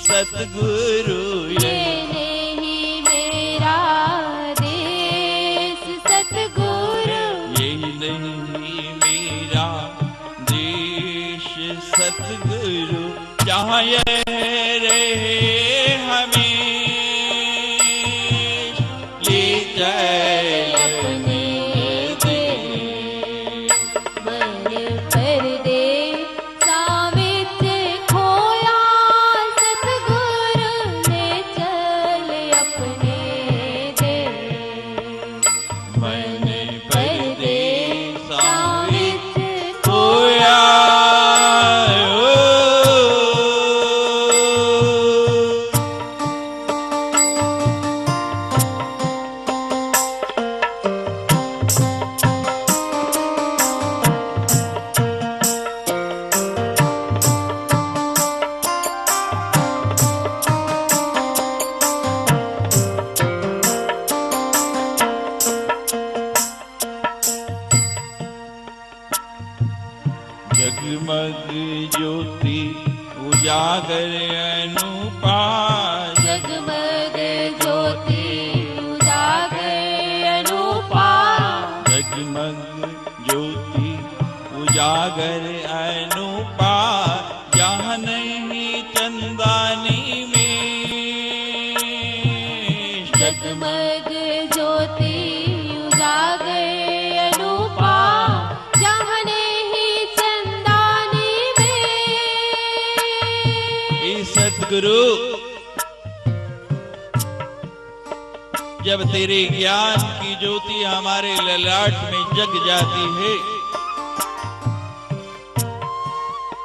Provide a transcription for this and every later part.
सतगुरु ये नहीं मेरा देश सतगुरु, ये नहीं मेरा देश सतगुरु, जहाँ ये रहे हमेश ले जाए अपने मन परदेस सावित खोया सतगुरु ने चल अपने दे। मन परदेस सावित खोया। जगमग ज्योति उजागर अनुपा, जगमग ज्योति उजागर अनुपा, जगमग ज्योति उजागर अनुपा, जहाँ नहीं चंदानी में। जगमग ज्योति उजागर अनुपा, जहाँ नहीं चंदानी में। हे सतगुरु, जब तेरे ज्ञान की ज्योति हमारे ललाट में जग जाती है,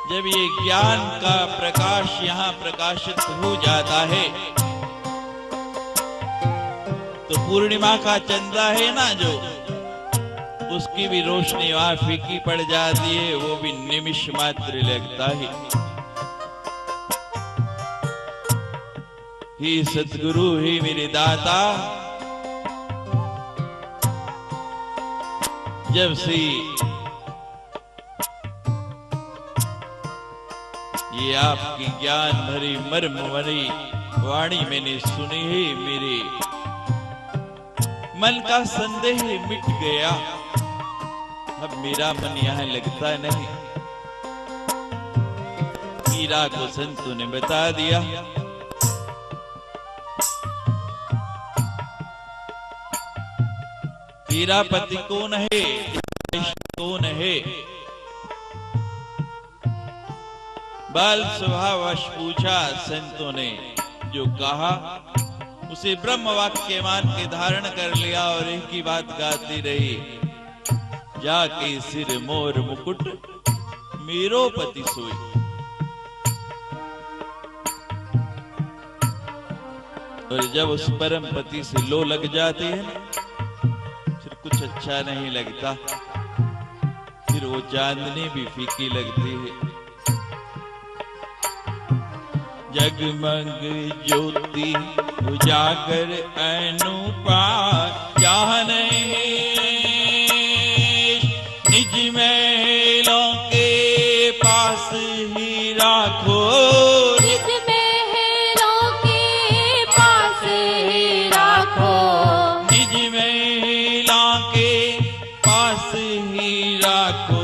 जब ये ज्ञान का प्रकाश यहाँ प्रकाशित हो जाता है, तो पूर्णिमा का चंदा है ना जो, उसकी भी रोशनी वहां फीकी पड़ जाती है, वो भी निमिष मात्र लगता है। हे सतगुरु, हे मेरे दाता, जब से ये आपकी ज्ञान भरी मर्म भरी वाणी मैंने सुनी है, मेरे मन का संदेह मिट गया। अब मेरा मन यहाँ लगता नहीं। मीरा को संतों ने बता दिया। तेरा पति कौन है, कौन है? बाल स्वभावश पूछा। संतों ने जो कहा उसे ब्रह्म वाक्य मान के धारण कर लिया और एक ही बात गाती रही, जाके सिर मोर मुकुट मेरो पति सोई। और जब उस परम पति से लो लग जाते हैं, फिर कुछ अच्छा नहीं लगता, फिर वो चांदनी भी फीकी लगती है। जगमग ज्योति उजागर अनुपात, जहाँ नहीं निज महलों के पास ही राखो, निज महलों के पास ही राखो, निज महलों के पास ही राखो,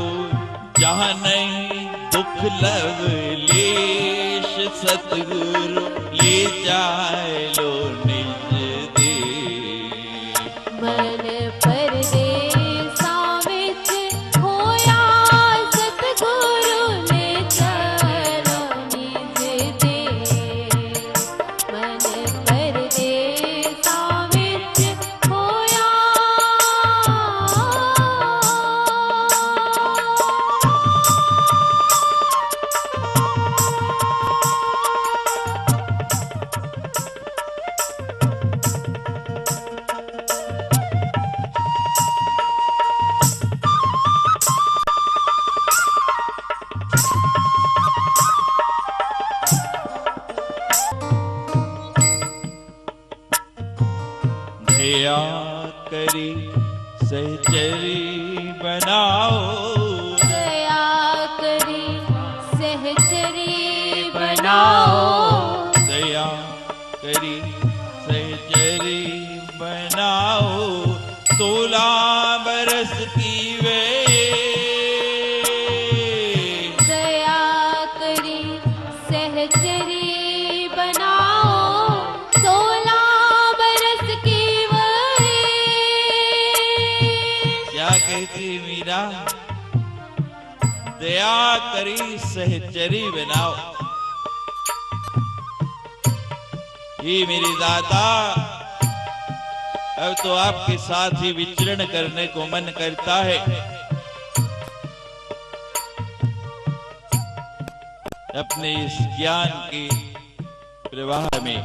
जहाँ नहीं दुख लवलेश सतगुरु ले जाए लो निज दे। मन परदेसां विच होया सतगुरु ले चलो निज दे। मन परदेसां विच होया दया करी सहचरी बनाओ, दया करी सहचरी बनाओ, दया करी सहचरी बनाओ, 16 बरस की वे, दया करी सहचरी बनाओ, 16 बरस की वही। क्या कहती मीरा? दया करी सहचरी बनाओ। ये मेरे दाता, अब तो आपके साथ ही विचरण करने को मन करता है। अपने इस ज्ञान के प्रवाह में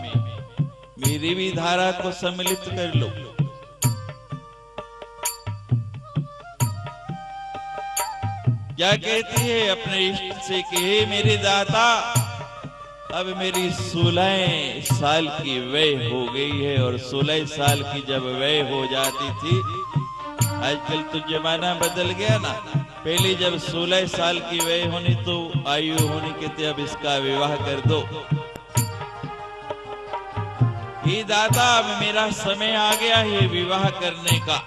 मेरी भी धारा को सम्मिलित कर लो। क्या कहती है अपने इष्ट से कि हे मेरे दाता, अब मेरी 16 साल की वय हो गई है, और 16 साल की जब वय हो जाती थी, आजकल तो जमाना बदल गया ना, पहले जब 16 साल की वय होनी तो आयु होनी कहते अब इसका विवाह कर दो। हे दाता, अब मेरा समय आ गया है विवाह करने का,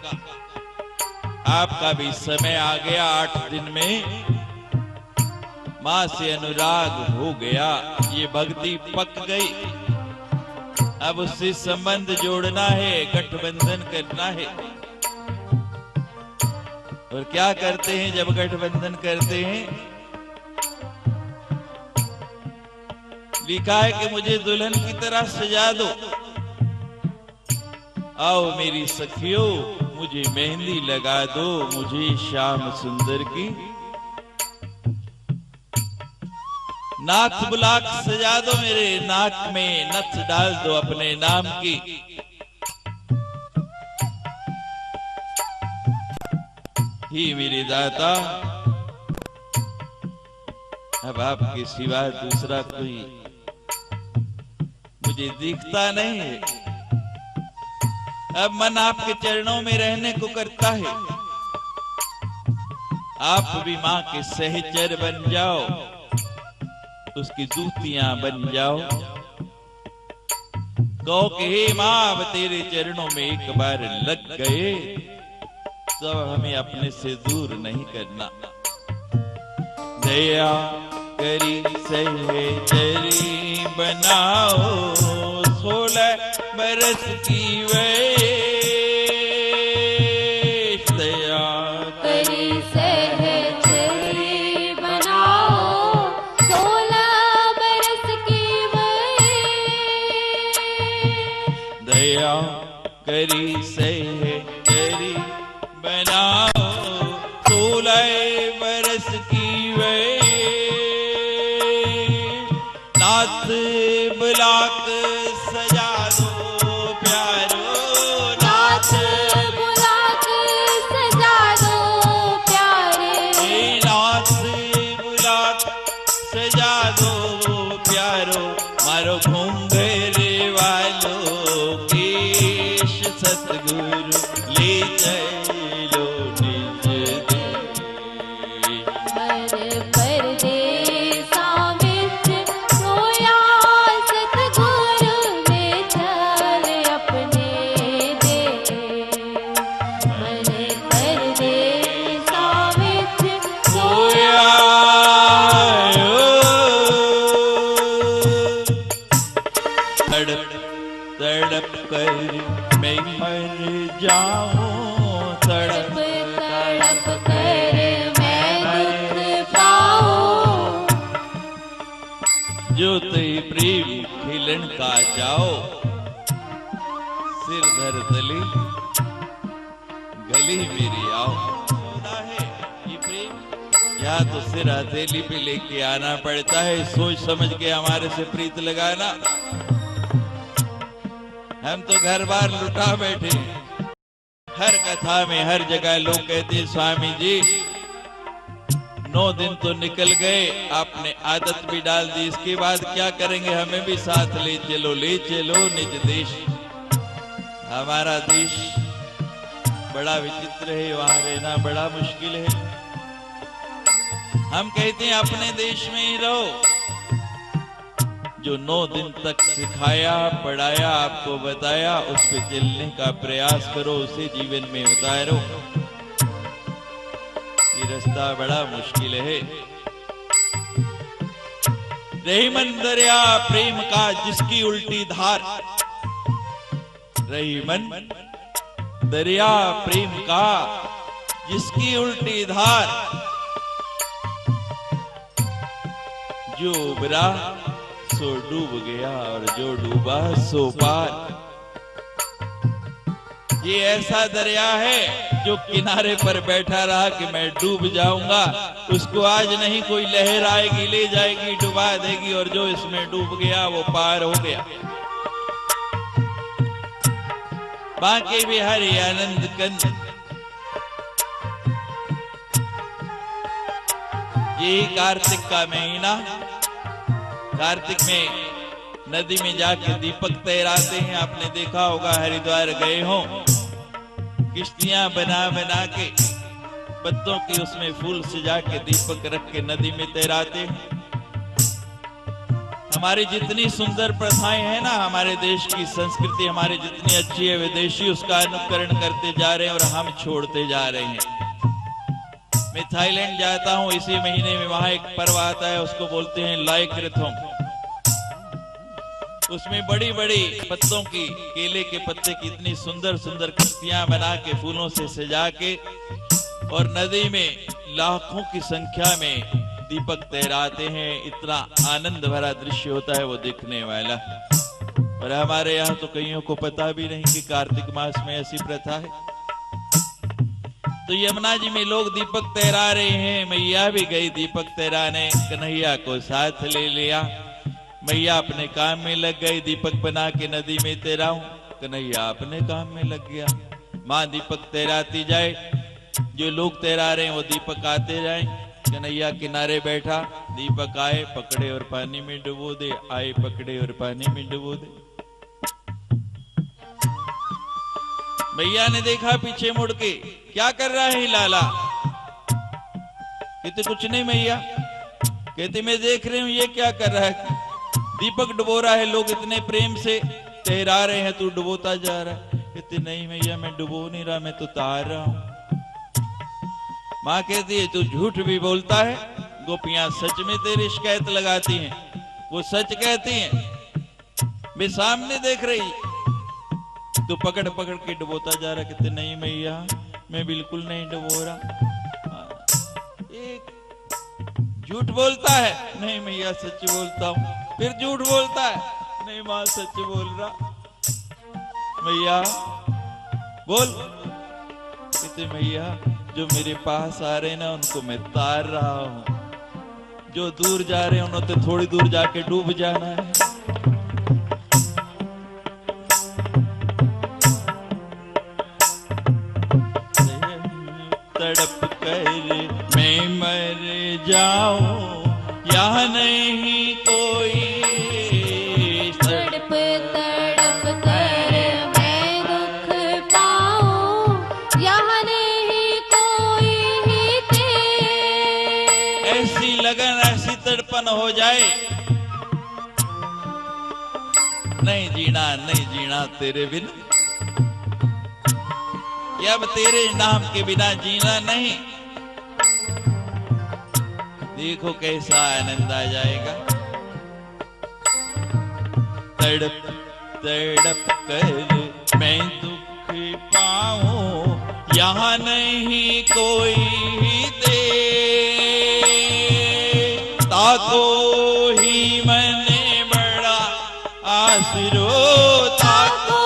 आपका भी समय आ गया। 8 दिन में मां से अनुराग हो गया, ये भक्ति पक गई, अब उससे संबंध जोड़ना है, गठबंधन करना है। और क्या करते हैं जब गठबंधन करते हैं? लिखा है कि मुझे दुल्हन की तरह सजा दो, आओ मेरी सखियों मुझे मेहंदी लगा दो, मुझे श्याम सुंदर की नाक बुलाक सजा दो, मेरे नाक में नथ डाल दो अपने नाम की। ही मेरे दाता, अब आपके सिवा दूसरा कोई मुझे दिखता नहीं है। अब मन आपके चरणों में रहने को करता है। आप भी मां के सहचर बन जाओ, उसकी दूतियां बन जाओ, कहो कि हे मां, अब तेरे चरणों में एक बार लग गए तो हमें अपने से दूर नहीं करना। दया करी सहचरी बनाओ, 16 बरस की वैश, दया करी सहचरी बनाओ, 16 बरस की वैश। दया करी सहचरी बनाओ, 16 बरस की वैश, नाथ बुलाक सजा दो प्यारो, नाथ बुलाक प्यारो मारो घूंघर वालो केश सतगुरु ले चलो निज देश। हर परदेसा विच सोया सतगुरु ले चल अपने देश। हर परदेसा विच सोया तड़प तड़प कर मैं मर जाऊं, तड़प तड़प कर मैं दुख पाऊं। जो तेरी प्रेम खिलन का जाओ, सिर धर तले गली मेरी आओ। होता है ये प्रेम, यहाँ तो सिर हथेली पे लेके आना पड़ता है, सोच समझ के हमारे से प्रीत लगाना। हम तो घर बार लुटा बैठे। हर कथा में हर जगह लोग कहते हैं स्वामी जी 9 दिन तो निकल गए, आपने आदत भी डाल दी, इसके बाद क्या करेंगे, हमें भी साथ ले चलो निज देश। हमारा देश बड़ा विचित्र है, वहां रहना बड़ा मुश्किल है। हम कहते हैं अपने देश में ही रहो। जो 9 दिन तक सिखाया पढ़ाया आपको बताया, उस पे चलने का प्रयास करो, उसे जीवन में उतारो। ये रास्ता बड़ा मुश्किल है। रही मन दरिया प्रेम का जिसकी उल्टी धार, रही मन दरिया प्रेम का जिसकी उल्टी धार, जो उबरा सो डूब गया और जो डूबा सो पार। ये ऐसा दरिया है जो किनारे पर बैठा रहा कि मैं डूब जाऊंगा, उसको आज नहीं कोई लहर आएगी ले जाएगी डुबा देगी, और जो इसमें डूब गया वो पार हो गया। बांके बिहारी आनंद कंद, यही कार्तिक का महीना, कार्तिक में नदी में जाके दीपक तैराते हैं। आपने देखा होगा, हरिद्वार गए हो, किश्तियां बना बना के पत्तों की उसमें फूल सजा के दीपक रख के नदी में तैराते हैं। हमारी जितनी सुंदर प्रथाएं हैं ना, हमारे देश की संस्कृति हमारी जितनी अच्छी है, विदेशी उसका अनुकरण करते जा रहे हैं और हम छोड़ते जा रहे हैं। मैं थाईलैंड जाता हूं इसी महीने में, वहां एक पर्व आता है, उसको बोलते हैं लाइक्रिथोम। उसमें बड़ी बड़ी पत्तों की, केले के पत्ते की इतनी सुंदर सुंदर किश्तियां बना के फूलों से सजा के, और नदी में लाखों की संख्या में दीपक तैराते हैं। इतना आनंद भरा दृश्य होता है वो देखने वाला। और हमारे यहाँ तो कईयों को पता भी नहीं कि कार्तिक मास में ऐसी प्रथा है। तो यमुना जी में लोग दीपक तैरा रहे हैं, मैया भी गई दीपक तैराने, कन्हैया को साथ ले लिया। मैया अपने काम में लग गई, दीपक बना के नदी में तैराऊं, कन्हैया अपने काम में लग गया। माँ दीपक तैराती जाए, जो लोग तैरा रहे हैं वो दीपक आते जाए। कन्हैया किनारे बैठा, दीपक आए पकड़े और पानी में डुबो दे, आए पकड़े और पानी में डुबो दे। भैया ने देखा पीछे मुड़ के, क्या कर रहा है लाला? कहते कुछ नहीं मैया। कहते मैं देख रही हूं ये क्या कर रहा है, दीपक डुबो रहा है, लोग इतने प्रेम से तैरा रहे हैं, तू डुबोता जा रहा है। कहते नहीं मैया मैं डुबो नहीं रहा, मैं तो तैर रहा हूं। माँ कहती है तू झूठ भी बोलता है, गोपियां सच में तेरी शिकायत लगाती हैं, वो सच कहती हैं, मैं सामने देख रही, तू पकड़ पकड़ के डुबोता जा रहा। कहते नहीं मैया मैं बिल्कुल नहीं डुबो रहा। एक झूठ बोलता है, नहीं मैया सच बोलता हूं। फिर झूठ बोलता है, नहीं माँ सच बोल रहा। मैया बोल। कहते मैया जो मेरे पास आ रहे ना उनको मैं तार रहा हूं, जो दूर जा रहे हैं उन्होंने तो थोड़ी दूर जाके डूब जाना है। तड़प कर मैं मर जाऊं, यह नहीं हो जाए, नहीं जीना तेरे बिन, या अब तेरे नाम के बिना जीना नहीं। देखो कैसा आनंद आ जाएगा। तड़प तड़प कर मैं दुख पाऊं, यहाँ नहीं कोई दे, ताको ही मैंने बड़ा आसरो, ताको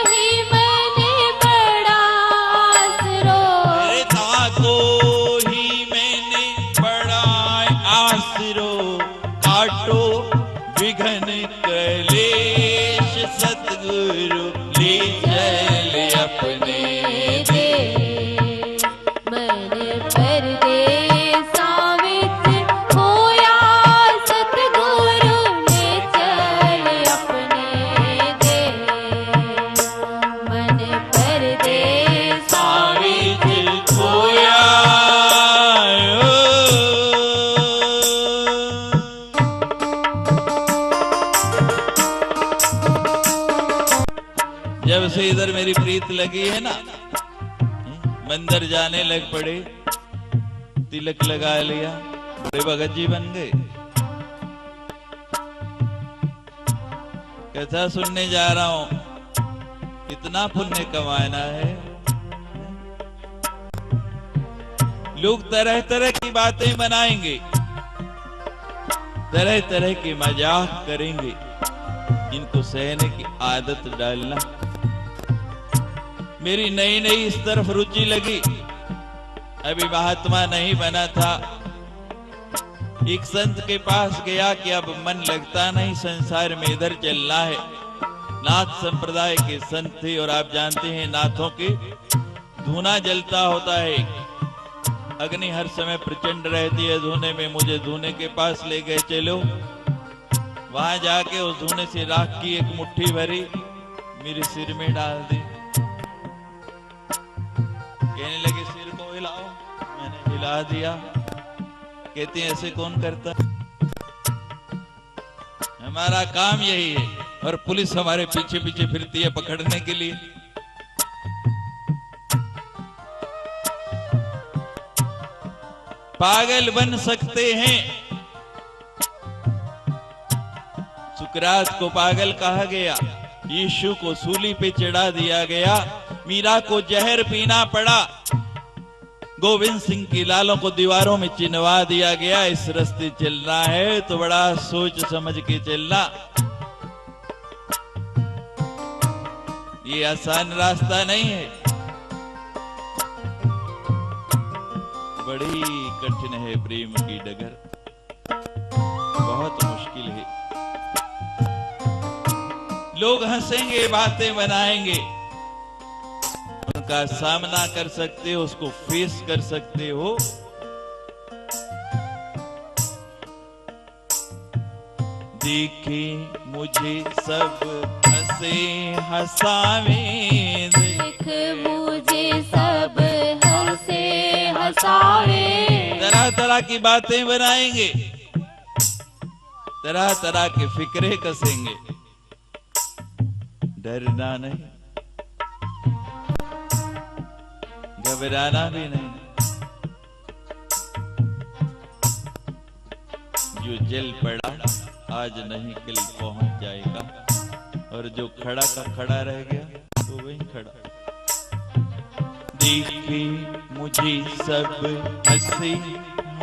ही मैंने बड़ा आसरो, ताको ही मैंने बड़ा आसरो, काटो विघन कलेश सतगुरु ले चल अपने दे, मन परदेसा विच होया सतगुरु ले चल अपने दे, मन परदेसा विच खोया। जब से इधर मेरी प्रीत लगी है ना, मंदिर जाने लग पड़े, तिलक लगा लिया, बड़े भगत जी बन गए। कथा सुनने जा रहा हूं, इतना पुण्य कमाना है। लोग तरह तरह की बातें बनाएंगे, तरह तरह के मजाक करेंगे, इनको सहने की आदत डालना। मेरी नई नई इस तरफ रुचि लगी, अभी महात्मा नहीं बना था। एक संत के पास गया कि अब मन लगता नहीं, संसार में इधर चलना है। नाथ संप्रदाय के संत थे और आप जानते हैं नाथों के धूना जलता होता है, अग्नि हर समय प्रचंड रहती है धूने में। मुझे धूने के पास ले गए, चलो वहां जाके उस धूने से राख की एक मुट्ठी भरी, मेरे सिर में डाल दी। कहने लगे सिर को हिलाओ, मैंने हिला दिया। कहते हैं ऐसे कौन करता, हमारा काम यही है, और पुलिस हमारे पीछे पीछे फिरती है पकड़ने के लिए। पागल बन सकते हैं। सुकरात को पागल कहा गया, यीशु को सूली पे चढ़ा दिया गया, मीरा को जहर पीना पड़ा, गोविंद सिंह की लालों को दीवारों में चिन्हवा दिया गया। इस रास्ते चलना है तो बड़ा सोच समझ के चलना, ये आसान रास्ता नहीं है, बड़ी कठिन है प्रेम की डगर, बहुत मुश्किल है। लोग हंसेंगे, बातें बनाएंगे, उनका सामना कर सकते हो, उसको फेस कर सकते हो। देखे मुझे सब हंसे हंसावे, देख मुझे सब हंसे हंसावे, तरह तरह की बातें बनाएंगे, तरह तरह के फिक्रे कसेंगे। डरना नहीं, घबराना भी नहीं। जो जल पड़ा आज नहीं कल पहुंच जाएगा, और जो खड़ा का खड़ा रह गया तो वही खड़ा। देखे मुझे सब हंसे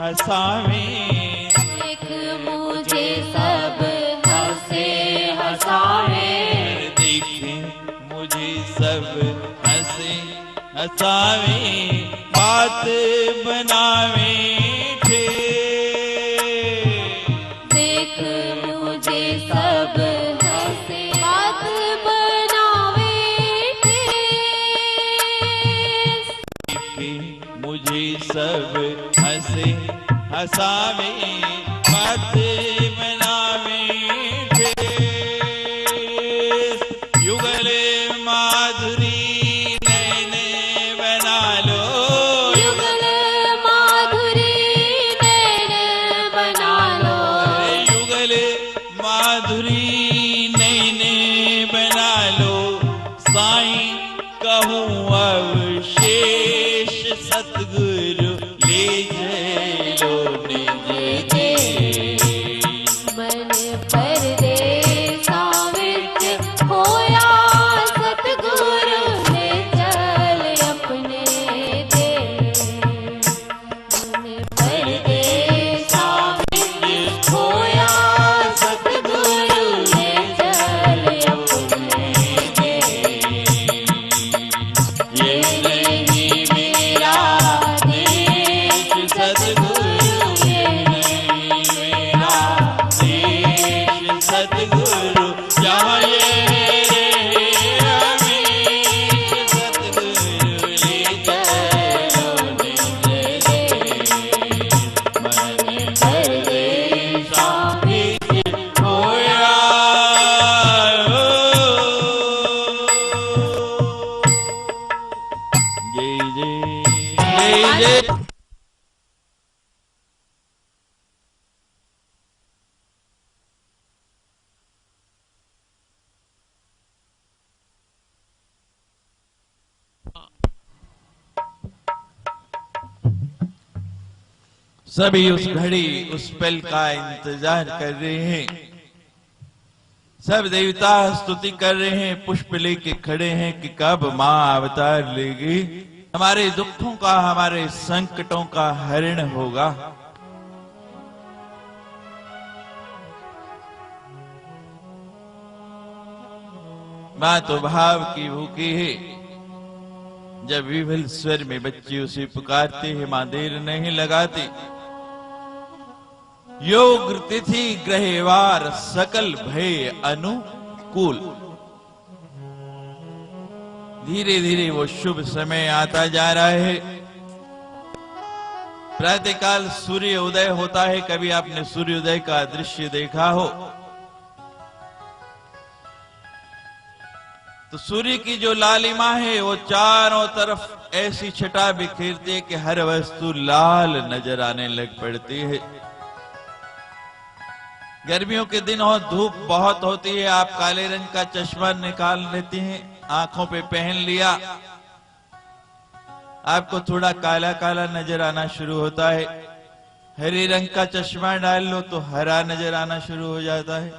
हंसावे, देख मुझे सब हंसे हंसावे, देखे मुझे सब हंसे हंसावे, बात बनावे देख मुझे सब हंसे बात बनावे, मुझे सब हंसे हंसावे, बात बनावे युगल माधुरी माधुरी नैने बना लो साईं कहूँ अवशेष सतगुरु ले चलो निज देश। मन परदेसा विच होया सतगुरु ले चल अपने देश। मन परदेसा विच होया सतगुरु ले चल अपने देश। ये नहीं मेरा देश सतगुरु, ये नहीं मेरा देश सतगुरु, जहाँ ये रहे हमेश सतगुरु ले चलो निज देश। मन परदेसा विच होया जय जय जय जय। सभी उस घड़ी उस पल का इंतजार कर रहे हैं। सब देवता स्तुति कर रहे हैं, पुष्प लेके खड़े हैं कि कब मां अवतार लेगी, हमारे दुखों का हमारे संकटों का हरण होगा। मां तो भाव की भूखी है। जब विभल स्वर में बच्चे उसे पुकारते हैं, मां देर नहीं लगाती। योग तिथि ग्रहवार सकल भय अनुकूल। धीरे धीरे वो शुभ समय आता जा रहा है। प्रातःकाल सूर्य उदय होता है। कभी आपने सूर्योदय का दृश्य देखा हो तो सूर्य की जो लालिमा है वो चारों तरफ ऐसी छटा बिखेरती है कि हर वस्तु लाल नजर आने लग पड़ती है। गर्मियों के दिन हो, धूप बहुत होती है, आप काले रंग का चश्मा निकाल लेते हैं, आंखों पे पहन लिया, आपको थोड़ा काला काला नजर आना शुरू होता है। हरे रंग का चश्मा डाल लो तो हरा नजर आना शुरू हो जाता है।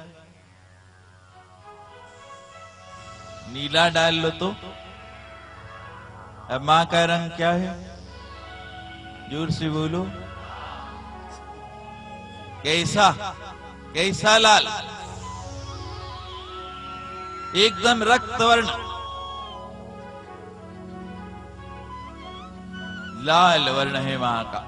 नीला डाल लो तो। अब मां का रंग क्या है? जोर से बोलो। कैसा कैसा लाल? एकदम रक्त वर्ण लाल वर्ण है मां का।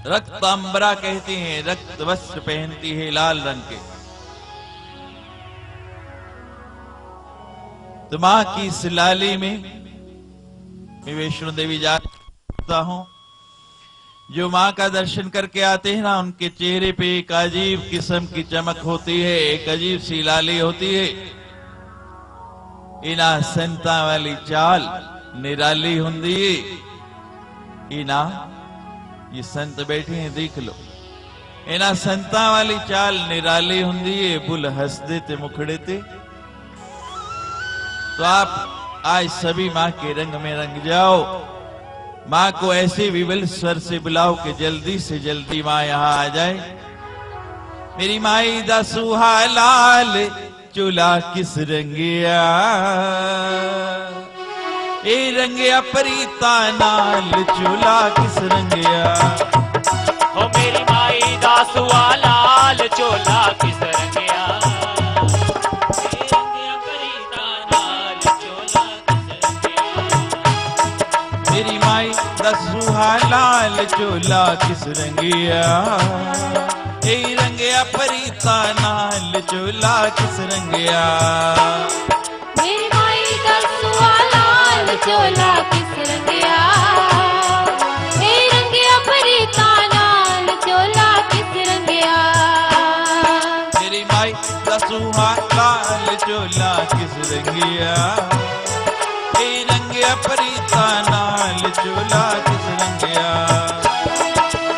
रक्त अंबरा कहती हैं, रक्त वस्त्र पहनती है लाल रंग के। तो मां की इस लाली में मैं वैष्णो देवी जाता हूं। जो मां का दर्शन करके आते हैं ना, उनके चेहरे पे एक अजीब किस्म की चमक होती है, एक अजीब सी लाली होती है। इना संता वाली चाल निराली हुंदी है। इना ये संत बैठे हैं, देख लो। इना संता वाली चाल निराली हुंदी है। बुल हंसदे ते मुखड़े ते। तो आप आज सभी मां के रंग में रंग जाओ। मां को ऐसे विवल स्वर से बुलाओ कि जल्दी से जल्दी मां यहां आ जाए। मेरी माई दा सुहा लाल चूल्हा किस रंगिया, ए रंगिया परीता नाल चूल्हा किस रंगिया। ओ मेरी माई दा सुहा लाल चूल्हा किस रंगिया, ए रंगिया परीता नाल चूल्हा किस रंगिया। मेरी माई दा सुहा लाल चूल्हा किस रंगिया, ए रंगिया परीता नाल चूल्हा किस रंगिया। मेरी माई दा सुहा लाल चोला किस रंगिया, ए रंगिया परीता नाल चोला किस रंगिया। मेरी माई दा सुहा लाल चोला किस रंगिया, ए रंगिया परीता नाल चोला किस रंगिया।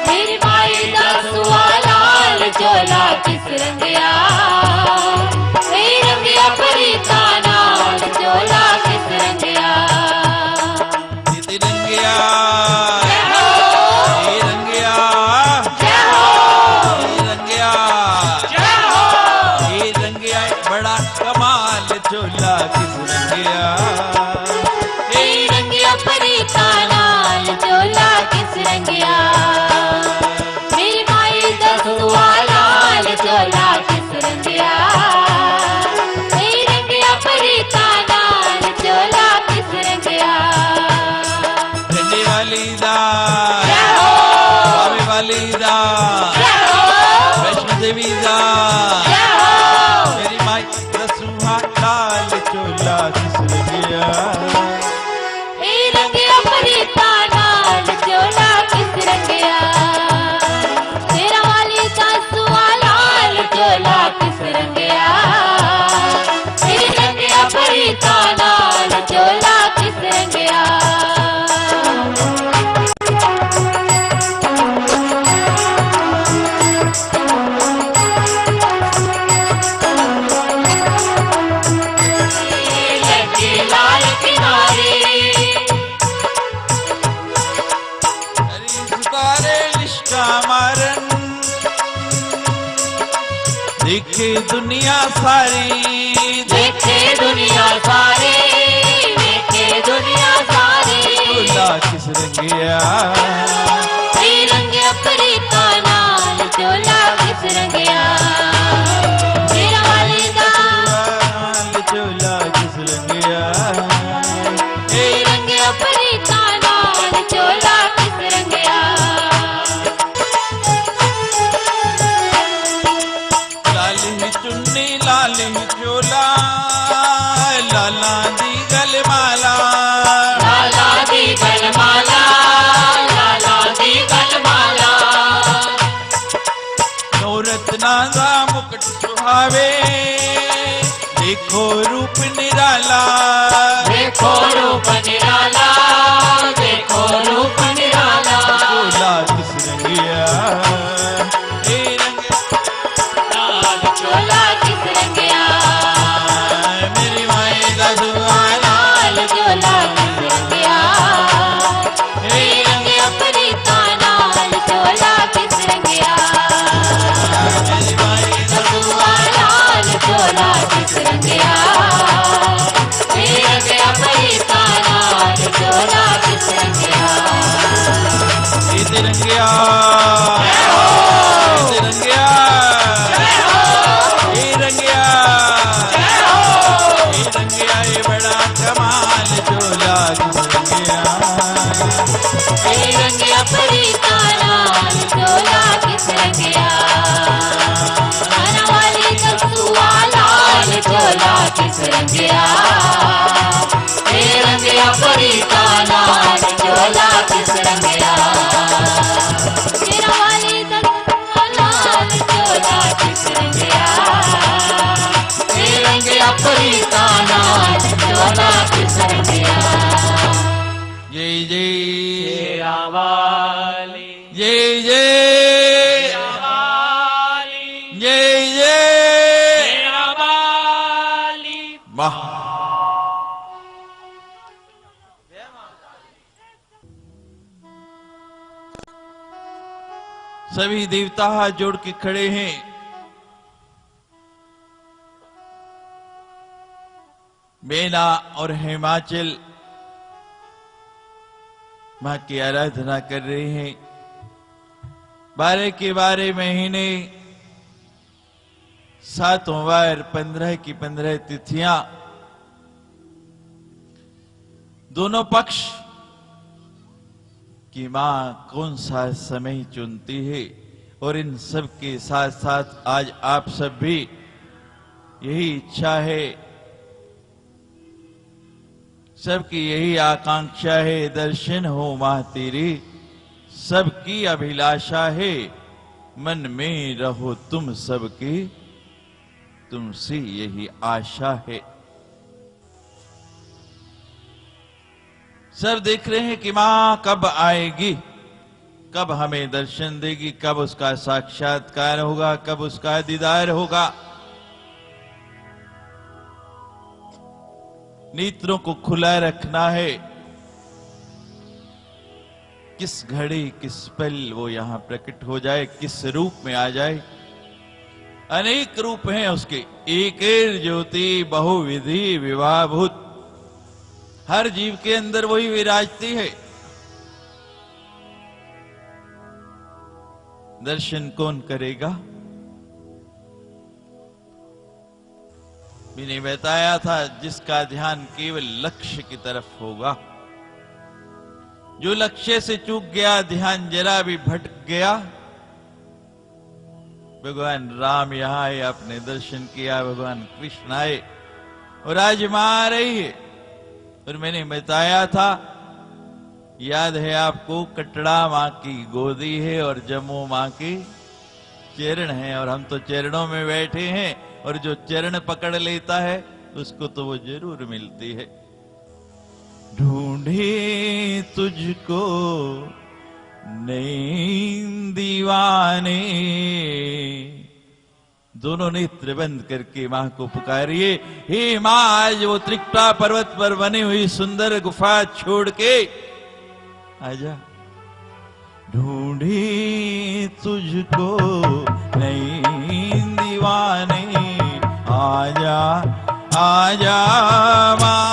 मेरी माई दा सुहा लाल किस रंगिया हे रंगिया परीता नाल चोला किस रंगिया रंगिया बड़ा कमाल चोला किस रंगिया हे रंगिया परीता नाल चोला किस रंगिया मेरी माई दसुआ लाल चोला किस रंगिया हे रंगिया परीता नाल चोला किस रंगिया रंगे वाली दा बाबे वाली दा वैष्णो देवी दा मेरी माई दसुआ लाल चोला किस रंगिया हे रंगिया परीता नाल चोला किस रंगिया तेरा वाली दसुआ लाल चोला किस रंगिया हे रंगिया परीता नाल चोला किस रंगिया देखे दुनिया सारी देखे दुनिया सारी देखे दुनिया सारी चोला किस रंगिया हे रंगिया परीता नाल चोला किस रंगिया तेरा वाली दा चोला किस रंगिया हे रंगिया परीता नाल चोला किस रंगिया लाली चुन्नी लाली चोला लाला दी गलमाला लाला दी गलमाला लाला दी गलमाला नौरत्ना दा मुकुट सुहावे देखो रूप निराला देखो रूप निराला देखो रूप निराला चोला किस रंगिया हे रंगिया चोला किस रंगिया मेरी माई दसुआ लाल चोला किस रंगिया हे रंगिया परीता नाल चोला किस रंगिया मेरी माई दसुआ लाल चोला किस रंगिया हे रंगिया परीता नाल चोला किस रंगिया रंगिया रंगिया रंगिया रंगिया ये बड़ा कमाल चोला किस रंगिया हे रंगिया परीता नाल चोला किस रंगिया खाना वाली दसुआ लाल चोला किस रंगिया हे रंगिया परीता नाल चोला किस रंगिया तेरा वाली दसुआ लाल चोला किस रंगिया हे रंगिया परीता नाल चोला किस रंगिया जय जय तेरा वाली जय जय तेरा वाली जय जय तेरा वाली वाह सभी देवता हाथ जोड़ के खड़े हैं। मेना और हिमाचल मां की आराधना कर रहे हैं। 12 के 12 महीने 7 वार 15 की 15 तिथियां दोनों पक्ष की मां कौन सा समय चुनती है और इन सब के साथ साथ आज आप सब भी यही इच्छा है, सबकी यही आकांक्षा है, दर्शन हो मां तेरी, सबकी अभिलाषा है, मन में रहो तुम सबकी, तुमसे यही आशा है। सब देख रहे हैं कि मां कब आएगी, कब हमें दर्शन देगी, कब उसका साक्षात्कार होगा, कब उसका दीदार होगा। नेत्रों को खुला रखना है। किस घड़ी किस पल वो यहां प्रकट हो जाए, किस रूप में आ जाए। अनेक रूप हैं उसके, एक ज्योति बहुविधि विवाहभूत। हर जीव के अंदर वही विराजती है। दर्शन कौन करेगा? मैंने बताया था, जिसका ध्यान केवल लक्ष्य की तरफ होगा। जो लक्ष्य से चूक गया, ध्यान जरा भी भटक गया। भगवान राम यहां आए, आपने दर्शन किया, भगवान कृष्ण आए और आज मां आ रही है। और मैंने बताया था, याद है आपको, कटड़ा मां की गोदी है और जम्मू मां की चरण है, और हम तो चरणों में बैठे हैं। और जो चरण पकड़ लेता है उसको तो वो जरूर मिलती है। ढूंढे तुझको नैन दीवाने, दोनों नेत्र बंद करके मां को पुकारिए, हे मां, आज वो त्रिकुटा पर्वत पर बनी हुई सुंदर गुफा छोड़ के आजा। ढूंढे तुझको नैन दीवाने, आजा आजा मां,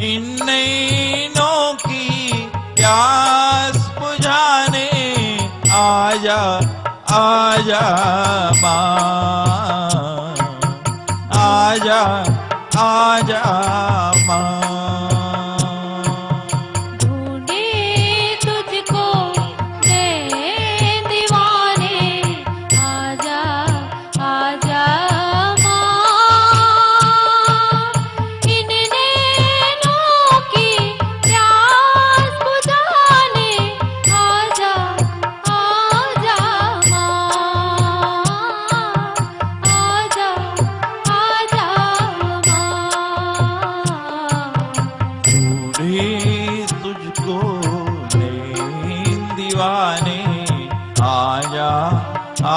इन नैनों की प्यास बुझाने, आजा आजा मां, आजा आजा मां।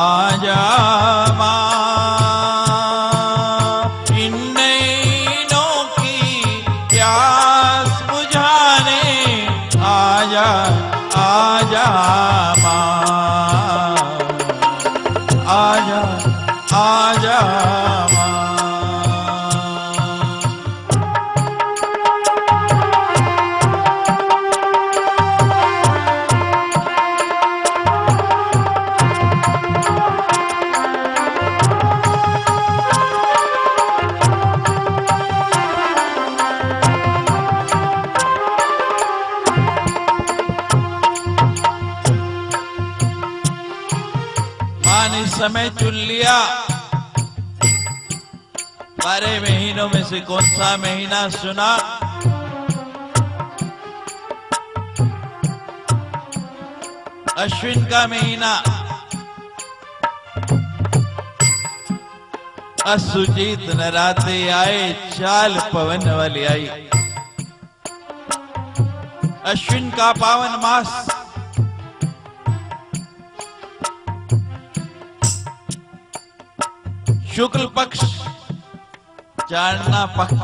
आजा मां, इन नैनों की प्यास बुझाने, आजा आजा मां, आजा आजा मां। समय चुन लिया, 12 महीनों में से कौन सा महीना सुना? अश्विन का महीना। असुजीत नराते आए, चाल पवन वाली आई। अश्विन का पावन मास, शुक्ल पक्ष, चांदना पक्ष,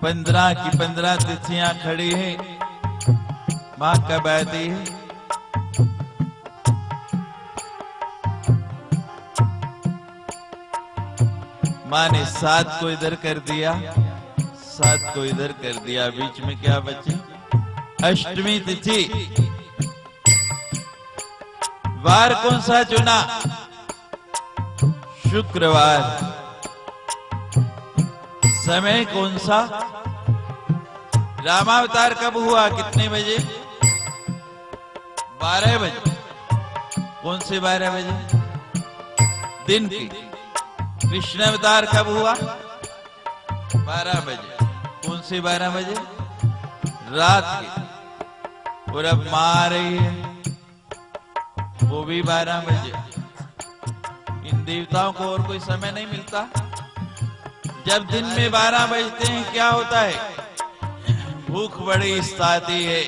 15 की 15 तिथियां खड़ी हैं। मां कब आती है? मां ने 7 को इधर कर दिया, 7 को इधर कर दिया, बीच में क्या बची? अष्टमी तिथि। वार कौन सा चुना? शुक्रवार। समय कौन सा? रामावतार कब हुआ, कितने बजे? 12 बजे। कौन से 12 बजे? दिन की। कृष्ण अवतार कब हुआ? 12 बजे। कौन से 12 बजे? रात के। और अब मां आ रही है, वो भी 12 बजे। इन देवताओं को और कोई समय नहीं मिलता। जब दिन में 12 बजते हैं क्या होता है? भूख बड़ी सताती है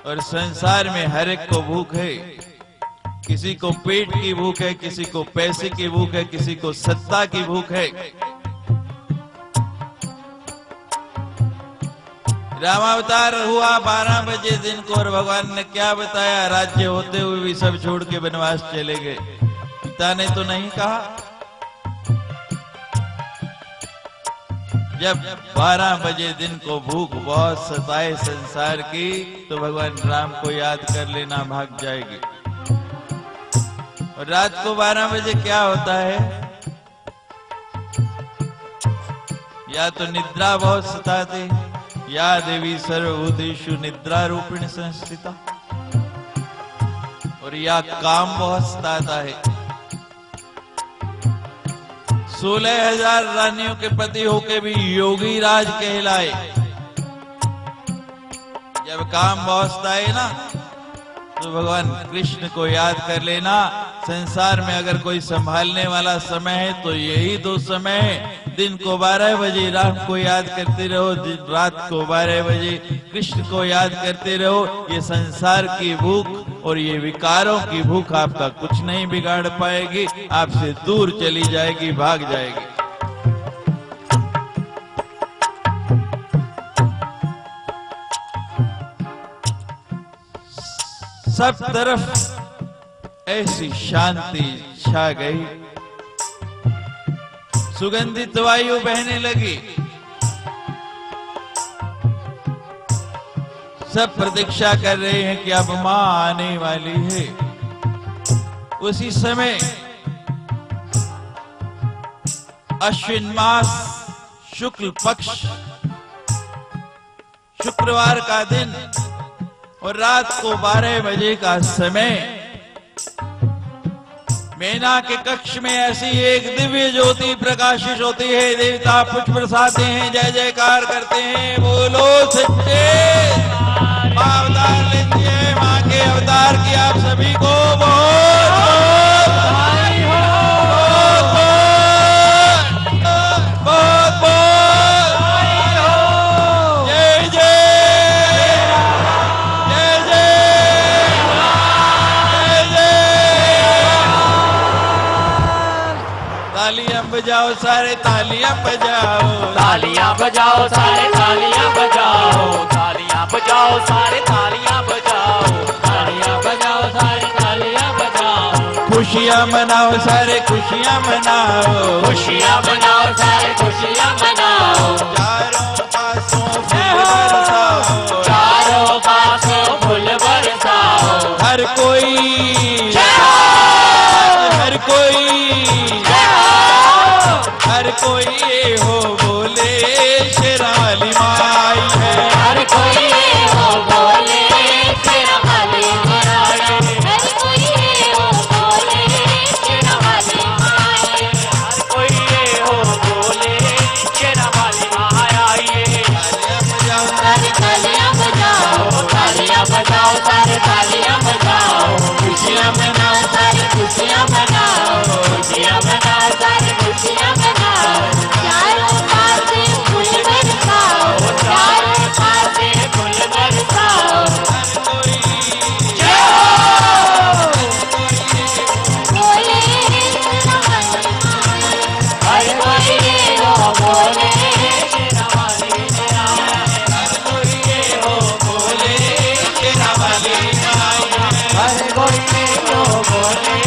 और संसार में हर एक को भूख है। किसी को पेट की भूख है, किसी को पैसे की भूख है, किसी को सत्ता की भूख है। रामावतार हुआ 12 बजे दिन को और भगवान ने क्या बताया? राज्य होते हुए भी सब छोड़ के वनवास चले गए। पिता ने तो नहीं कहा। जब 12 बजे दिन को भूख बहुत सताए संसार की, तो भगवान राम को याद कर लेना, भाग जाएगी। और रात को 12 बजे क्या होता है? या तो निद्रा बहुत सताती, या देवी सर्वभूतेषु निद्रा रूपिणी संस्थिता, और या काम बहुत सताता है। 16,000 रानियों के पति होके भी योगी राज कहलाए। जब काम बहुत सताए ना, तो भगवान कृष्ण को याद कर लेना। संसार में अगर कोई संभालने वाला समय है तो यही 2 समय है। दिन को 12 बजे राम को याद करते रहो, रात को 12 बजे कृष्ण को याद करते रहो। ये संसार की भूख और ये विकारों की भूख आपका कुछ नहीं बिगाड़ पाएगी, आपसे दूर चली जाएगी, भाग जाएगी। सब तरफ ऐसी शांति छा गई, सुगंधित वायु बहने लगी। सब प्रतीक्षा कर रहे हैं कि अब मां आने वाली है। उसी समय अश्विन मास शुक्ल पक्ष शुक्रवार का दिन और रात को 12 बजे का समय, मैना के कक्ष में ऐसी एक दिव्य ज्योति प्रकाशित होती है। देवता पुष्प बरसाते हैं, जय जयकार करते हैं, बोलो सच्चे मां अवतार लेती है। मां के अवतार की आप सभी को बहुत बधाई हो, बहुत बहुत बधाई हो। जय जय जय जय जय जय। तालियां बजाओ सारे, तालियां बजाओ, तालियां बजाओ सारे, तालियां बजाओ, तालियां बजाओ सारे, तालियां बजाओ, तालियां बजाओ सारे, तालियां बजाओ। खुशियां मनाओ सारे, खुशियां मनाओ, खुशियां मनाओ सारे, खुशियां मनाओ। चारों पासों फूल बरसाओ, चारों पासों फूल बरसाओ। हर कोई, हर कोई, हर कोई ये हो बोले शेरा वाली माई है। हर कोई हो बोले शेरा वाली माई है। हर कोई हो बोले शेरा वाली माई है। हर कोई ये हो बोले शेरा वाली माँ आई है। तालियां बजाओ सारे, तालियां बजाओ सारे, तालियां बजाओ। खुशियां मनाओ सारे, खुशियां मनाओ। खुशियां मनाओ सारे, खुशियां मनाओ। चारों पासे फूल बरसाओ, चारों पासे फूल बरसाओ। हर कोई बोले शेरा वाली माई है। हर कोई हो बोले शेरा वाली माई है। हर कोई ये हो बोले शेरा वाली माई है। हर कोई तो बोले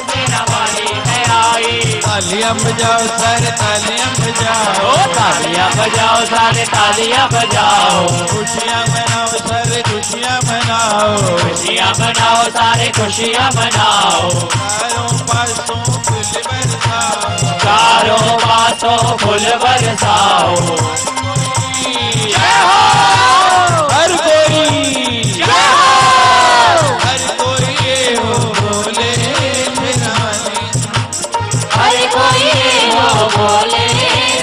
शेरा वाली है आई। तालियां बजाओ सारे, तालियां बजाओ, तालियां बजाओ सारे, तालियां बजाओ। खुशियां मनाओ सारे, खुशियां मनाओ। खुशियां मनाओ सारे, खुशियां मनाओ। चारों पासों फूल बरसाओ, चारों पासों फूल बरसाओ। जय हो। हर कोई, हर कोई ये हो बोले शेरा वाली। हर कोई हो बोले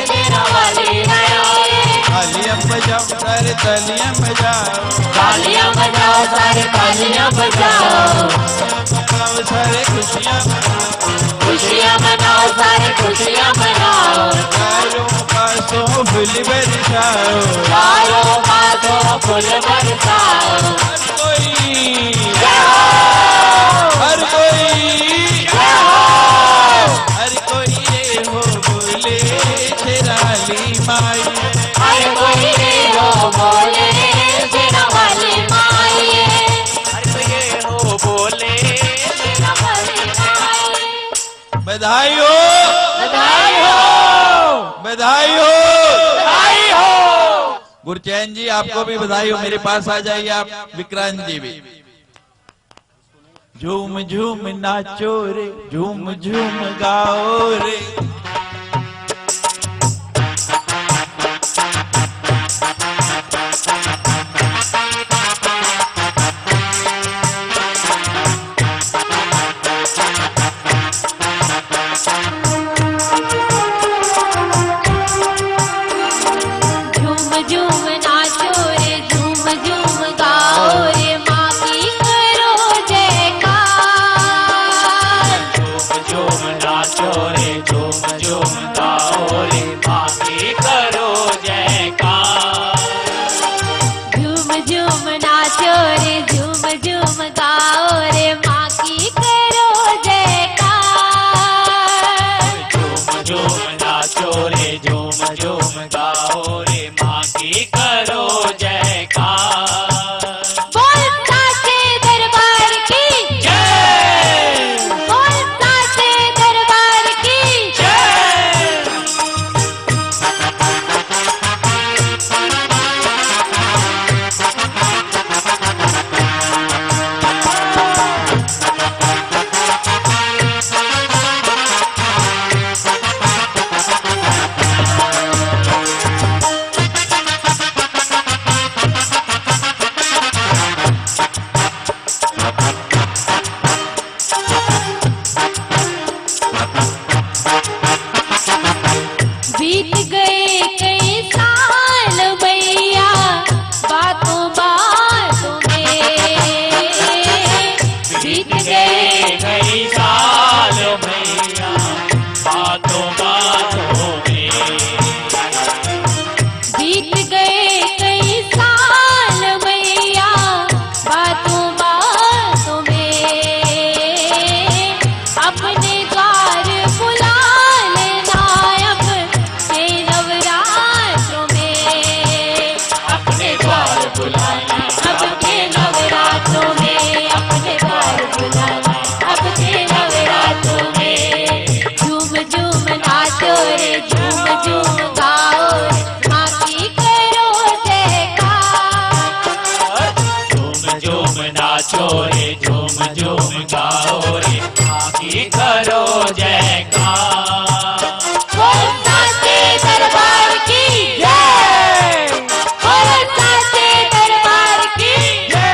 शेरा वाली माई है। तालियां बजाओ सारे, तालियां बजाओ, तालियां बजाओ सारे तालियां बजाओ, मनाओ सारे खुशियां मनाओ, खुशियां मनाओ सारे खुशियां मनाओ, चारों पासों फूल बरसाओ, चारों पासों फूल बरसाओ। हर कोई जय हो, हर कोई जय हो, हर कोई रे हो बोले शेराली माई, हर कोई रे हो बोले सेना वाली माई, हर कोई हो बोले सेना वाली माई। बधाई हो, बधाई हो, बधाई हो। बधाई हो। गुरचैन जी आपको भी बधाई हो, मेरे पास आ जाइए आप। विक्रांत जी भी। झूम झूम नाचो रे, झूम झूम गाओ रे, झूम झूम नाचो रे, झूम झूम गाओ रे, माँ की करो जयकार। झूम झूम नाचो रे, झूम झूम गाओ रे, माँ की करो जयकार। झूम झूम नाचो रे, झूम झूम गाओ रे, माँ की करो जयकार। झूम झूम नाचो रे, झूम झूम गाओ रे, माँ की करो जयकार। बोल साचे दरबार की जय, बोल साचे दरबार की जय। बीत गए कई साल भैया बातों बातों में, बीत गए कई साल भैया बातों बातों में, बीत गए कई साल भैया बातों बातों में, अपने द्वार बुला लेना अब के नवरात्रों में, अपने द्वार बुलाना अब के नवरात्रों में, अपने द्वार बुलाना अब के नवरात्रों में। झूम झूम नाचो रे, झूम झूम गाओ रे, माँ की करो जयकार। झूम झूम नाचो रे, झूम झूम गाओ रे, माँ की करो जयकार। बोल साचे दरबार की जय, बोल साचे दरबार की जय।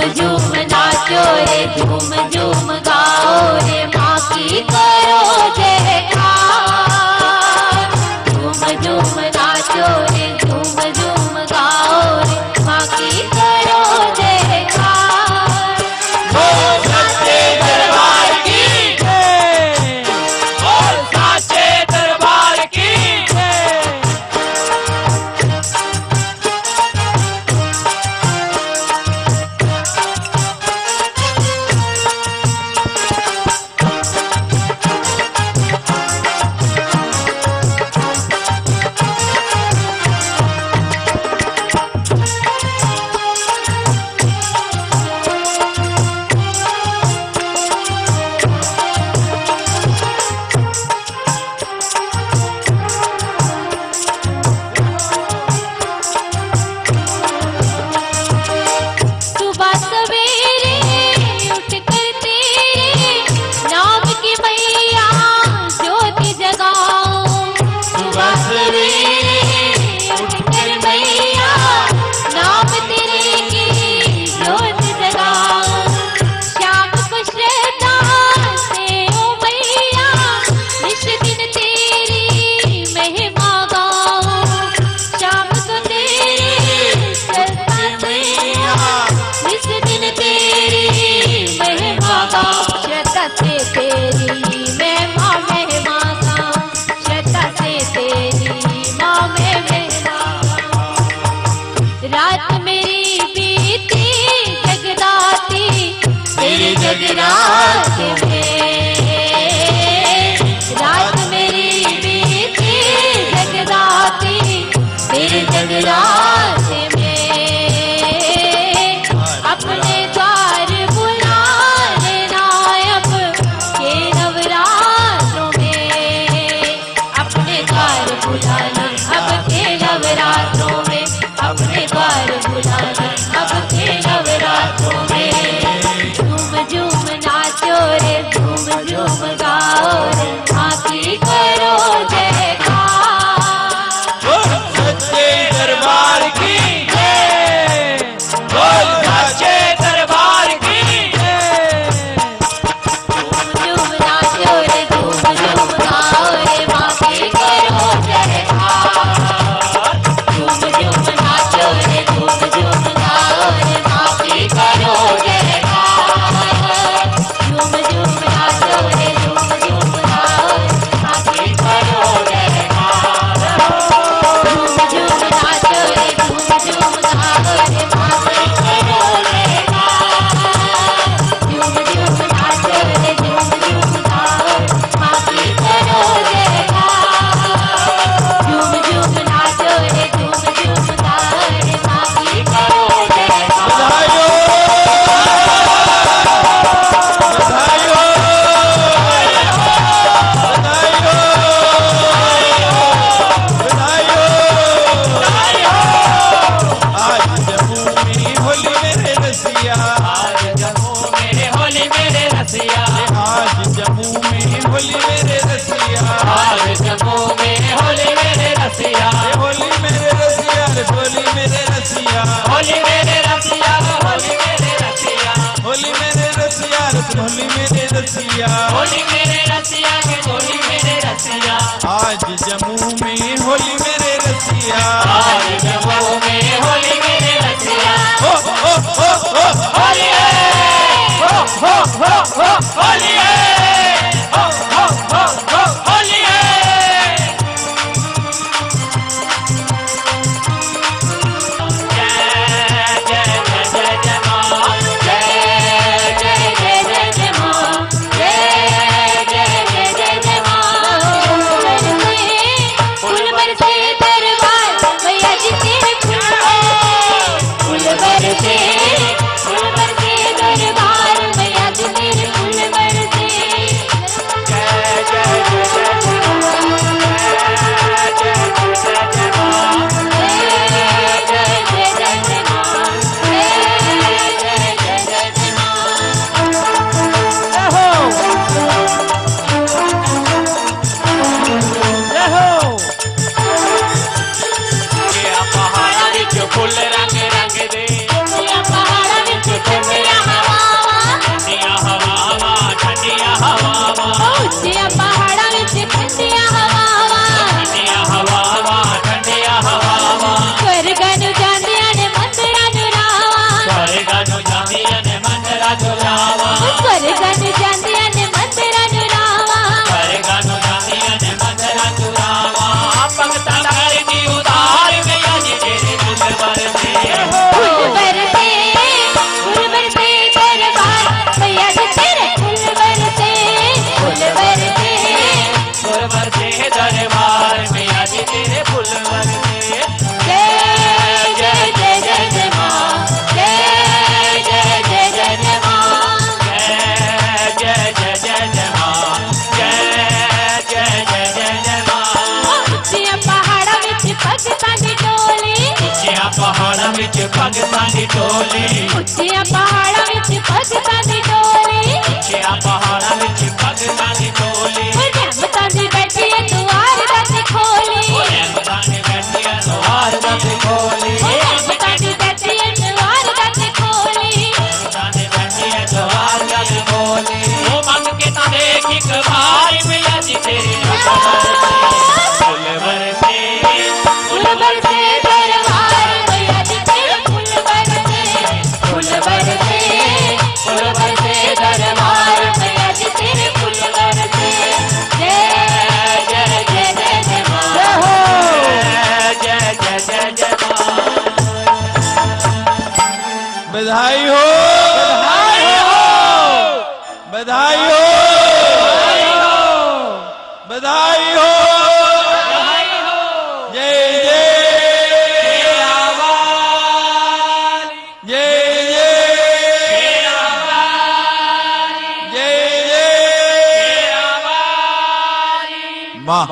झूम नाचो रे झूम झूम गाओ रे माँ की करो जयकार। झूम झूम नाचो रे झूम झूम गाओ रे माँ की करो जयकार। बोल सच्चे दरबार की जय, बोल साचे दरबार की जय। सुबह सवेरे उठकर तेरे नाम की मैया ज्योति जगाओ। सुबह सवेरे उठकर मैया नाम तेरे की ज्योति जगाओ। शाम को श्रद्धा से ओ मैया निश दिन तेरी महिमा गाओ। शाम को तेरी श्रद्धा मैया इस दिन तेरी महिमा गाओ। श्रद्धा से तेरी महिमा महिमा गाओ। श्रद्धा से तेरी माँ में महिमा गाओ। रात मेरी बीती जगराती तेरे जगरात में। रात मेरी बीती जगराती तेरे जगरात में। अपने द्वार बुला लेना अब के नवरात्रों में। अपने द्वार बुलाना अब के नवरात्रों में। अपने द्वार बुलाना अब के नवरात्रों में। झूम झूम नाचो रे झूम झूम गाओ रे माँ की करो जयकार। बोल सच्चे दरबार की जय, बोल साचे दरबार की जय। झूम नाचो रे झूम झूम गाओ रे माँ की करो जयकार। झूम झूम नाचो रे झूम झूम गाओ रे माँ की करो जयकार। झूम झूम नाचो रे झूम झूम गाओ रे माँ की करो जयकार। झूम झूम नाचो रे झूम झूम गाओ रे माँ की करो जयकार। झूम झूम नाचो रे झूम झूम गाओ माँ की करो जयकार। झूम झूम नाचो रे झूम झूम गाओ रे माँ की करो जयकार। बधाइयो बधाइयो बधाइयो बधाइयो। आज जम्मू में होली मेरे रसिया। आज जम्मू मेरे होली मेरे रसिया। आज जम्मू में होली मेरे रसिया। आज जम्मू में होली मेरे रसिया। होली मेरे रसिया होली मेरे रसिया। होली मेरे रसिया, होली मेरे रसिया। होली मेरे रसिया होली मेरे रसिया। होली मेरे रसिया के होली मेरे रसिया। आज जम्मू में होली मेरे रसिया। आज जम्मू में होली मेरे रसिया। हो हो हो हो होली है, हो हो हो हो होली है, हो हो हो हो होली है। जय जय जय जय जय माँ, जय जय जय जय जय माँ। जय जय जय जय जय माँ। फूल बरसे दरबार मैया जी तेरे फूल बरसे दरबार मैया जी तेरे फूल बरसे। भगता करनी उधार मैया जी तेरे फूल बरसे फूल बरसे दरबार मैया जी तेरे फूल बरसे दरबार मैया जी तेरे फूल बरसे जय जय जय जय जय माँ जय जय जय जय जय माँ जय जय जय जय जय माँ जय जय जय जय जय माँ ਉੱਚੀਆਂ ਪਹਾੜਾਂ ਵਿੱਚ ਭਗਤਾਂ ਦੀ ਟੋਲੀ ਉੱਚੀਆਂ ਪਹਾੜਾਂ ਵਿੱਚ ਭਗਤਾਂ ਦੀ ਟੋਲੀ ਉੱਚੀਆਂ ਪਹਾੜਾਂ ਵਿੱਚ ਭਗਤਾਂ ਦੀ ਟੋਲੀ ਉੱਚੀਆਂ ਪਹਾੜਾਂ ਵਿੱਚ ਭਗਤਾਂ ਦੀ ਟੋਲੀ ਰਹਿਮਤਾਂ ਦੀ ਬੈਠੀ ਐ ਦੁਆਰ ਦੱਸ ਖੋਲੀ ਰਹਿਮਤਾਂ ਦੀ ਬੈਠੀ ਐ ਦੁਆਰ ਦੱਸ ਖੋਲੀ ਰਹਿਮਤਾਂ ਦੀ ਬੈਠੀ ਐ ਦੁਆਰ ਦੱਸ ਖੋਲੀ ਰਹਿਮਤਾਂ ਦੀ ਬੈਠੀ ਐ ਦੁਆਰ ਦੱਸ ਖੋਲੀ ਉਹ ਮੰਗ ਕੇ ਤਾਂ ਦੇਖ ਇੱਕ ਵਾਰ ਮੈया ਜੀ ਤੇਰੇ ਫੁੱਲ ਬਰਸੇ फूल बरसे दरबार मैया जी तेरे फूल बरसे दरबार मैया जी तेरे फूल बरसे जय जय जय जय जय माँ जय जय जय जय माँ बधाई हो बधाई हो बधाई हो जय जय जय जय माँ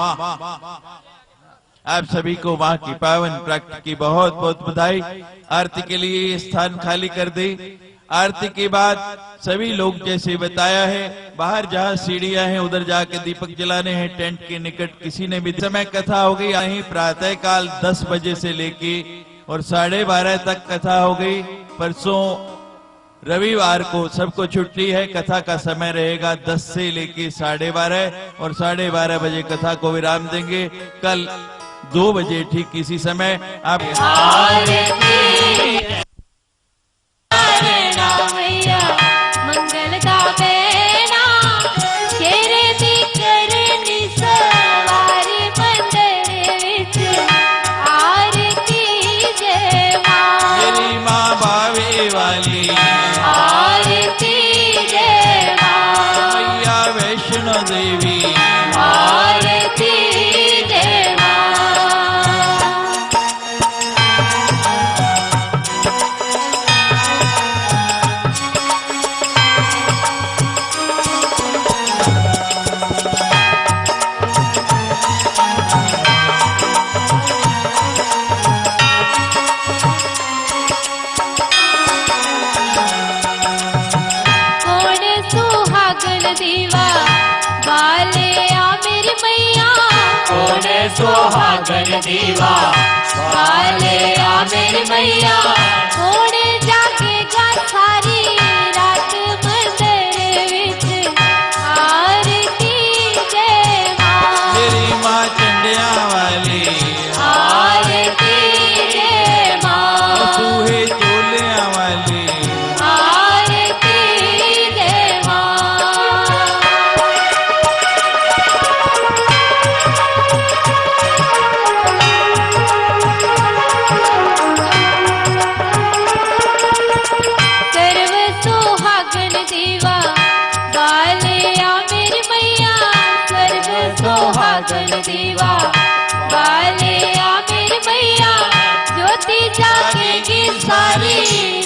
आप सभी को माँ की पावन प्राप्ति की बहुत बहुत बधाई। आरती के लिए ये स्थान खाली कर दे। आरती के बाद सभी लोग जैसे बताया है बाहर जहाँ सीढ़ियां हैं उधर जाके दीपक जलाने हैं टेंट के निकट। किसी ने भी समय कथा हो गई यहीं प्रातः काल 10 बजे से लेके और 12:30 तक कथा हो गई। परसों रविवार को सबको छुट्टी है। कथा का समय रहेगा 10 से लेके 12:30 और 12:30 बजे कथा को विराम देंगे। कल 2 बजे ठीक इसी समय आप मैया मंगल दा बेना शेरे दी करनी सवारी मंदिर विच आरती जय माँ मेरी माँ बावे वाली आरती जय माँ मैया वैष्णो देवी आरती जय माँ कौन सुहागन दीवा बाले आ मेरी मैया कौन सुहागन दीवा बाले आ मेरी मैया कौन जागेगा सारी रात मंदिर विच आरती जय माँ मेरी माँ चंडिया वाली आरती जय माँ सूहे चोलिया वाली आरती जय माँ सर्व सुहागन दीवा बाले आ मेरी मैया सर्व सुहागन दीवा बाले आ मेरी मैया ज्योति जागेगी सारी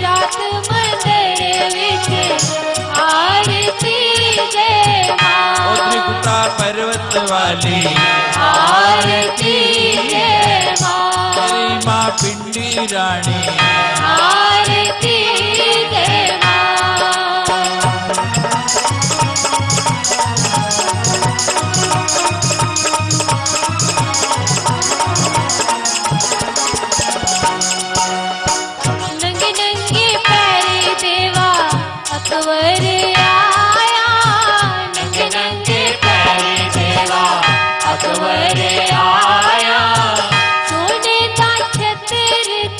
रात मंदिर विच आरती जय माँ त्रिकुटा पर्वत वाली आरती जय माँ मेरी माँ पिंडी रानी आरती जय माँ नंगे नंगे पैरे देवा अकबर आया नंगे नंगे पैरे देवा अकबर आया सोने का छत्र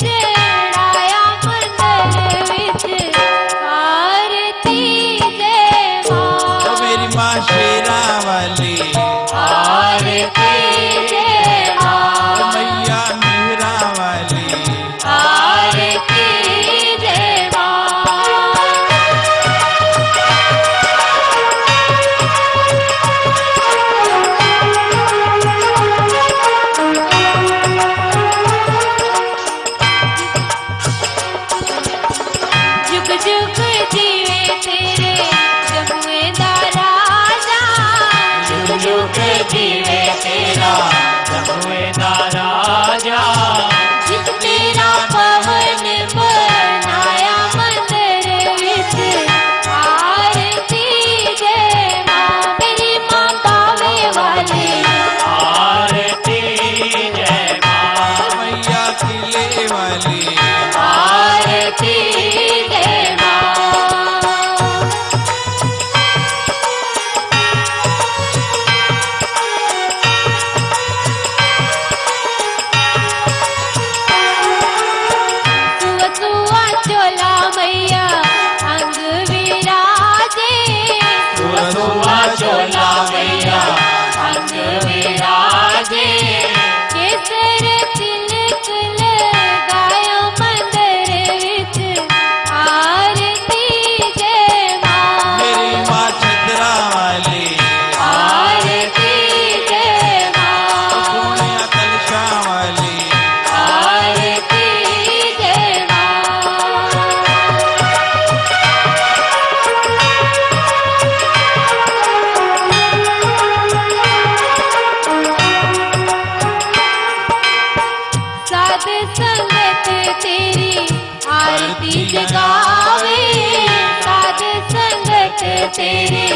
चढ़ाया मंदिर विच आरती जय तो मेरी माँ माँ शेरा वाली आरती जय माँ तेरी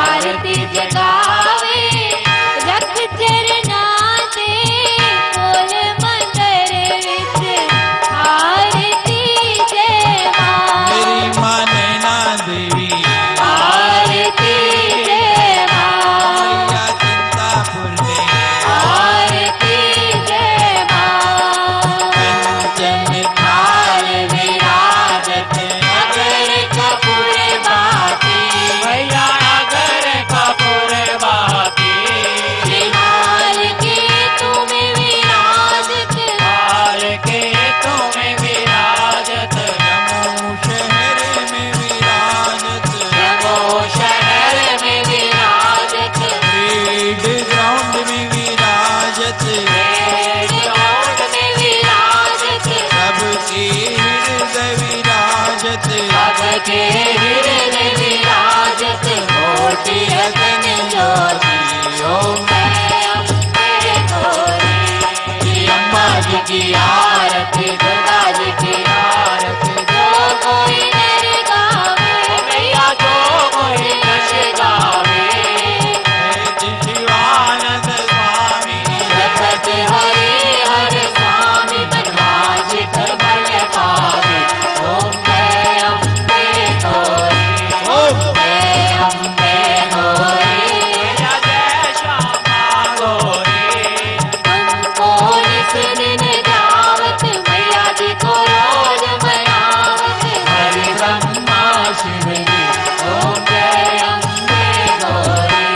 आरती जगावे रख चरना ते कोल मंदिर विच आरती जय मां मेरी मां नैना देवी आरती जय मां मैया चिंतापुर में आरती जय मां कंचन थाल विराजत नगर कपूर बाती मैया नगर कपूर बाती श्रीमाल के तुम विराजत हाल के तुम्हें विराजत जम्मू शहर में विराजत जम्मू शहर में विराजत परेड ग्राउंड में विराजत परेड ग्राउंड में विराजत सबके हृदय विराजत सबके हृदय विराजत कोटि रतन ज्योति ओम अम्बे गौरी अम्मा जी की आरती दुर्गा जी की आरती जो कोई नर गावे मैया जो कोई नश गावे शिवानंद स्वामी जगत हरि हर स्वामी बनवाज बल पावे ओम जय अम्बे गौरी ओम जय अम्बे गौरी मैया जय श्यामा गौरी तुमको निस दिन जावत मैया जी को रोज मनावत हरि ब्रह्मा शिव जी ओम जय अम्बे गौरी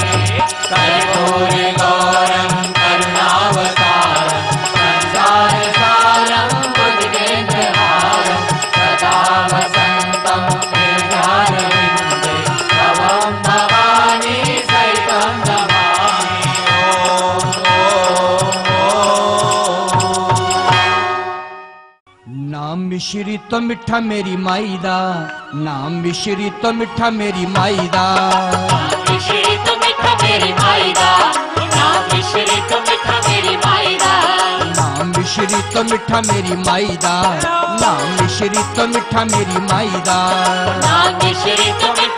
कर्पूर गौरम करुणावतारम संसार सारम बुद्धिकेन्द्रहारम सदा वसन्तं हृदयारविन्दे भवं भवानी सहितं नमामि नाम मिश्री तो मिठा मेरी माई दा नाम मिश्री तो मिठा मेरी माई दा मिश्री तो मिठा मेरी माई दा नाम मिश्री तो मिठा मेरी माई दा नाम मिश्री तो मिठा मेरी माई दा नाम मिश्री तो मिठा मेरी माई दा नाम मिश्री तो मिठा